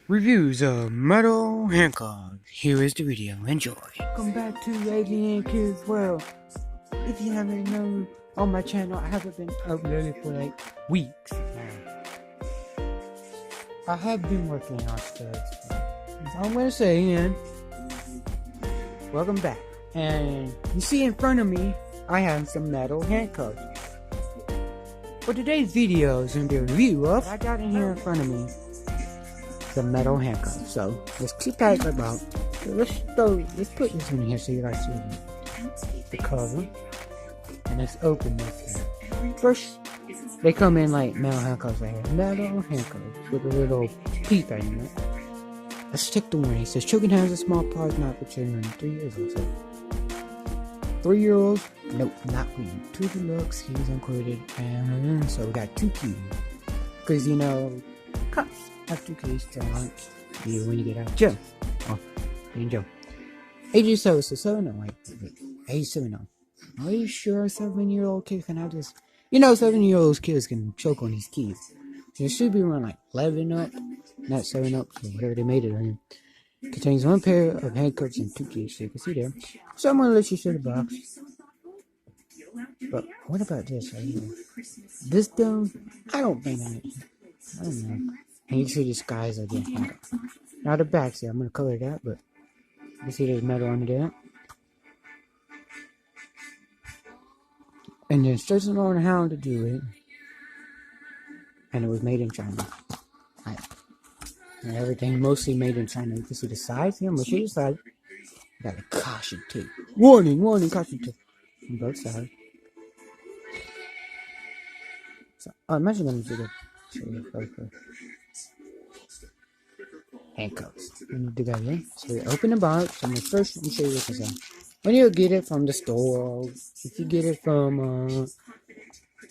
Reviews of metal handcuffs. Here is the video. Enjoy. Welcome back to Alien Kids World. If you haven't known, on my channel I haven't been uploading for like weeks now. I have been working on stuff. So I'm gonna say again, welcome back. And you see in front of me, I have some metal handcuffs. For today's video is gonna be a review of what I got in here in front of me. The metal handcuffs. So let's keep that about. Let's put this in here so you guys see the cover. And let's open this here. First, they come in like metal handcuffs right here. Metal handcuffs with a little teeth right in it. Let's check the warning. It says children has a small parts not for children 3 years old. So 3-year-olds, nope, not for you. 2 deluxe, keys included, and so we got 2 keys. Because you know, cops have 2 keys to unlock you when you get out of jail. Oh, in jail. Age 7, so 7 or like age 7 or. Are you sure 7-year-old kids can have this? You know, 7-year-old kids can choke on these keys. So it should be around like 11 up, not 7 up, so whatever they made it on. Contains 1 pair of handcuffs and 2 keys, so you can see there. So I'm gonna let you see the box. But what about this right here? This though, I don't think I don't know. And you see the skies again. Now the back, see, I'm gonna color that, but you see there's metal under there. And the instructions on how to do it. And it was made in China. Right. And everything mostly made in China. You can see the size here. I'm gonna show you the size. Got a caution tape. Warning, warning, caution tape. On both sides. So, I'm actually gonna do the handcuffs. We need to go in. So we open the box. So first, let me show you what this is. When you get it from the store, if you get it from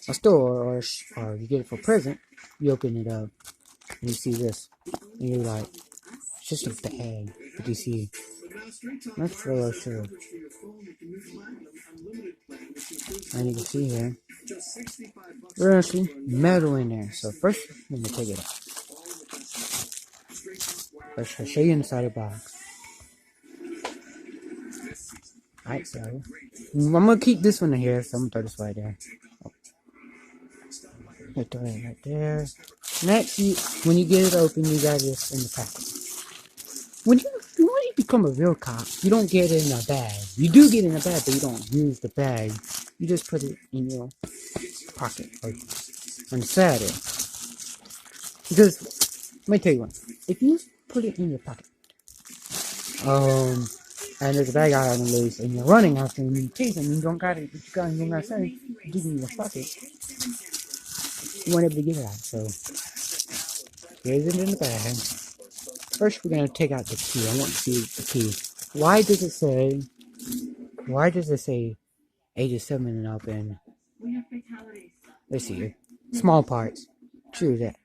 a store, or you get it for a present, you open it up and you see this. And you're like, it's just a bag. But you see, let's throw our shirt. And you can see here, there's actually metal in there. So first, I'm going to take it out. First, I'll show you inside the box. Alright, so I'm going to keep this one in here, so I'm going to throw this right there. Throw it right there. Next, when you get it open, you got this in the packet. When you become a real cop, you don't get it in a bag. You do get it in a bag, but you don't use the bag. You just put it in your pocket or on the side there. Because, let me tell you one. If you put it in your pocket, and there's a bag out on the loose, and you're running after him, and you chase him, and you don't got it, you don't got something, you get it in your pocket, you won't able to get it out. So, here's it in the bag. First, we're going to take out the key. I want to see the key. Why does it say ages 7 and up? And let's see here. Small parts. True that.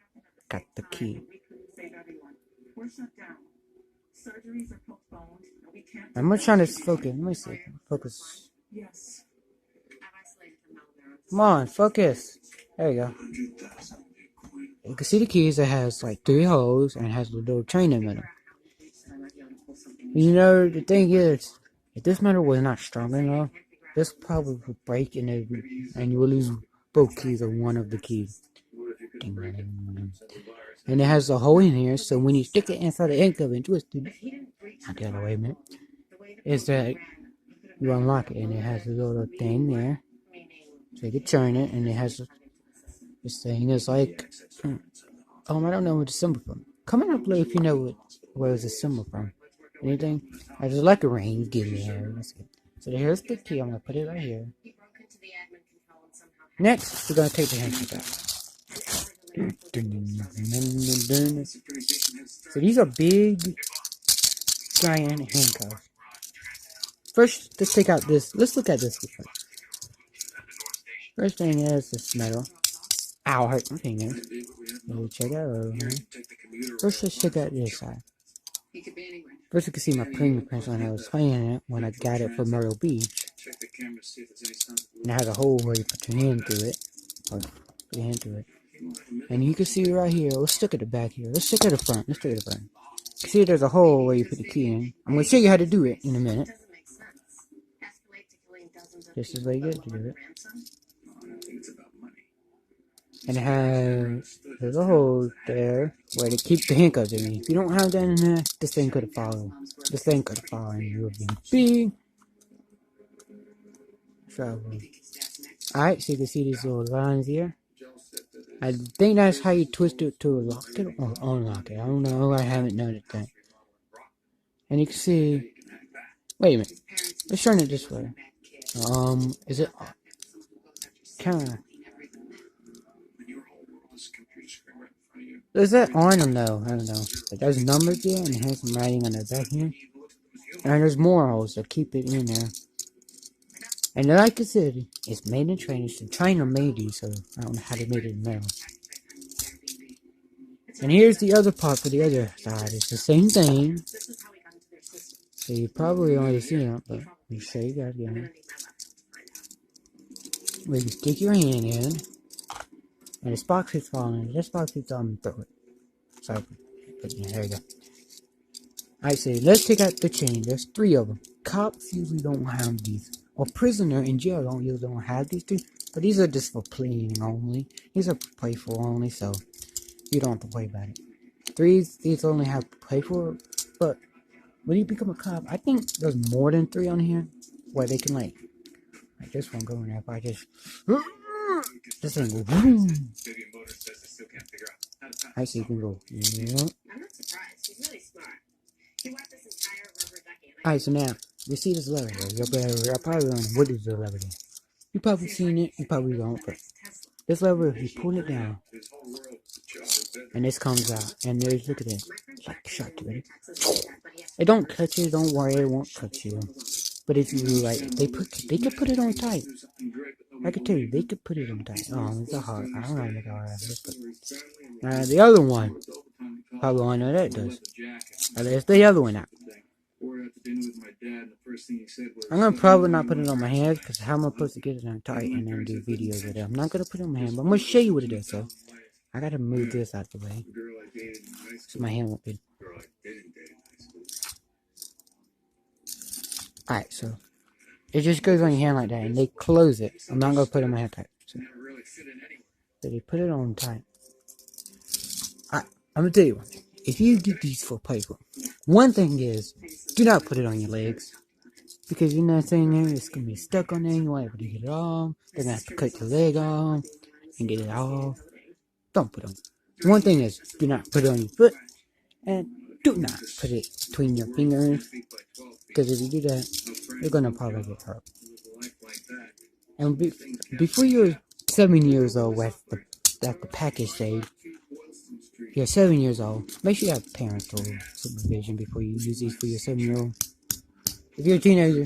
Got the key. I'm not trying to focus. Let me see. Focus. Come on, focus. There you go. You can see the keys. It has like 3 holes and it has a little chain in the middle. You know, the thing is, if this metal was not strong enough, this probably would break and you will lose both keys or one of the keys. And it has a hole in here, so when you stick it inside the handcuff and twist it, not the other way, man, is that you unlock it, and it has a little thing there, so you can turn it, and it has this thing. It's like, I don't know what the symbol from. Comment up below if you know where is the symbol from. Anything? There's like a range getting there. So here's the key. I'm gonna put it right here. Next, we're gonna take the handcuff out. So these are big, giant handcuffs. First, let's take out this. Let's look at this first. First thing is this metal. Ow, hurt my finger. Let me check out over here. First, let's check out this side. First, you can see my fingerprints when I was playing it, when I got it from Myrtle Beach. And it has a hole where you put your hand through it. Or put your hand through it. And you can see right here, let's look at the back here. Let's look at the front. Let's look at the front. See, there's a hole where you put the key in. I'm going to show you how to do it in a minute. This is way good to do it. And it has, there's a hole there where to keep the handcuffs in. If you don't have that in there, this thing could have fallen. This thing could have fallen. You would have been big trouble. Alright, so you can see these little lines here. I think that's how you twist it to lock it or unlock it. I don't know. I haven't noticed that. And you can see. Wait a minute. Let's turn it this way. Is it kind of? Is that on or no? I don't know. But there's numbers here and it has some writing on the back here. And there's more holes to keep it in there. And like I said, it's made in China. So China made these, so I don't know how they made it in metal. And here's the other part for the other side. It's the same thing. So you probably already seen it, but you say that again. Where you stick your hand in, and this box is falling. This box is throw it. So, there you go. I say, let's take out the chain. There's 3 of them. Cops usually don't have these. Or prisoner in jail usually don't have these 3. But these are just for playing only. These are playful only, so you don't have to worry about it. These only have playful, but when you become a cop, I think there's more than 3 on here where they can like this one go in there. If I just this thing go boom. I see you can go. Yeah. Alright, so now you see this lever here. You're probably wondering what is the lever there. You probably seen it. You probably don't. But this lever, if you pull it down, and this comes out, and there's look at this, like shot to it. It don't touch you. Don't worry, it won't touch you. But if you like, they could put it on tight. I can tell you, they could put it on tight. Oh, it's a hard. I don't know how the other one, probably I know that does. There's the other one out. I'm gonna probably not put it on my hands because how am I supposed to get it on tight and then do videos with it? I'm not gonna put it on my hand, but I'm gonna show you what it does. So I gotta move this out the way so my hand won't be. Alright, so it just goes on your hand like that, and they close it. I'm not gonna put it on my hand tight. So they put it on tight. Alright, I'm gonna tell you one thing. If you get these for paper, one thing is, do not put it on your legs. Because you're not saying there, it's gonna be stuck on there, you won't be able to get it off. They're gonna have to cut your leg off and get it off. Don't put it on. One thing is, do not put it on your foot. And do not put it between your fingers. Because if you do that, you're gonna probably get hurt. And before you're 7 years old at the package stage, you're 7 years old, make sure you have parental supervision before you use these for your 7-year-old. If you're a teenager,